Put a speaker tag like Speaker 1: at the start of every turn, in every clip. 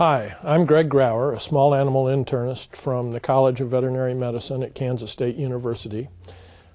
Speaker 1: Hi, I'm Greg Grauer, a small animal internist from the College of Veterinary Medicine at Kansas State University.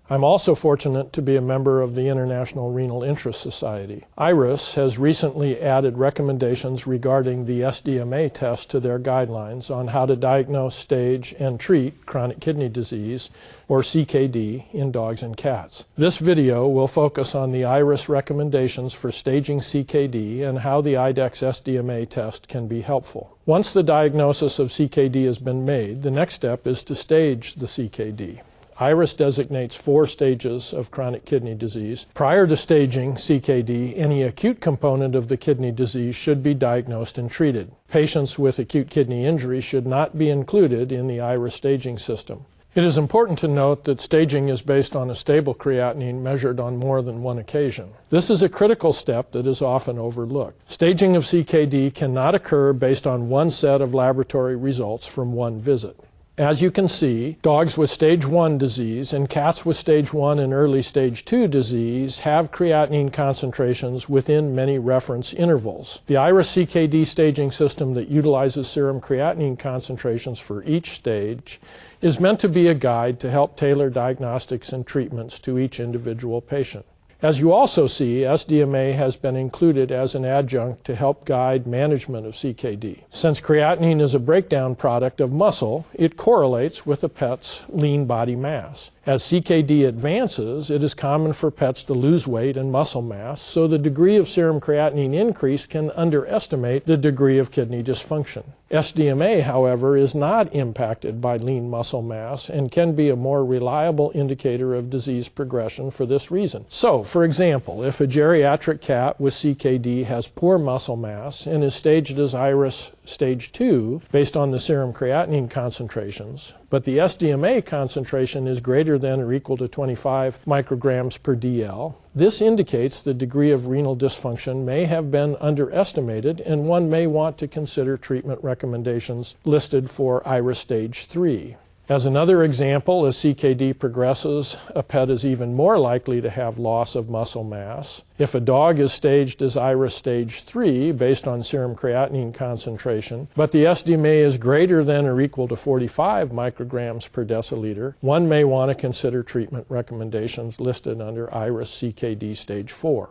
Speaker 1: I'm also fortunate to be a member of the International Renal Interest Society. IRIS has recently added recommendations regarding the SDMA test to their guidelines on how to diagnose, stage, and treat chronic kidney disease, or CKD, in dogs and cats. This video will focus on the IRIS recommendations for staging CKD and how the IDEXX SDMA test can be helpful. Once the diagnosis of CKD has been made, the next step is to stage the CKD. IRIS designates 4 stages of chronic kidney disease. Prior to staging CKD, any acute component of the kidney disease should be diagnosed and treated. Patients with acute kidney injury should not be included in the IRIS staging system. It is important to note that staging is based on a stable creatinine measured on more than one occasion. This is a critical step that is often overlooked. Staging of CKD cannot occur based on one set of laboratory results from one visit. As you can see, dogs with stage 1 disease and cats with stage 1 and early stage 2 disease have creatinine concentrations within many reference intervals. The IRIS CKD staging system that utilizes serum creatinine concentrations for each stage is meant to be a guide to help tailor diagnostics and treatments to each individual patient. As you also see, SDMA has been included as an adjunct to help guide management of CKD. Since creatinine is a breakdown product of muscle, it correlates with a pet's lean body mass. As CKD advances, it is common for pets to lose weight and muscle mass, so the degree of serum creatinine increase can underestimate the degree of kidney dysfunction. SDMA, however, is not impacted by lean muscle mass and can be a more reliable indicator of disease progression for this reason. So, for example, if a geriatric cat with CKD has poor muscle mass and is staged as IRIS stage 2 based on the serum creatinine concentrations, but the SDMA concentration is greater than or equal to 25 micrograms per DL, this indicates the degree of renal dysfunction may have been underestimated, and one may want to consider treatment recommendations listed for IRIS stage 3. As another example, as CKD progresses, a pet is even more likely to have loss of muscle mass. If a dog is staged as IRIS stage 3 based on serum creatinine concentration, but the SDMA is greater than or equal to 45 micrograms per deciliter, one may want to consider treatment recommendations listed under IRIS CKD stage 4.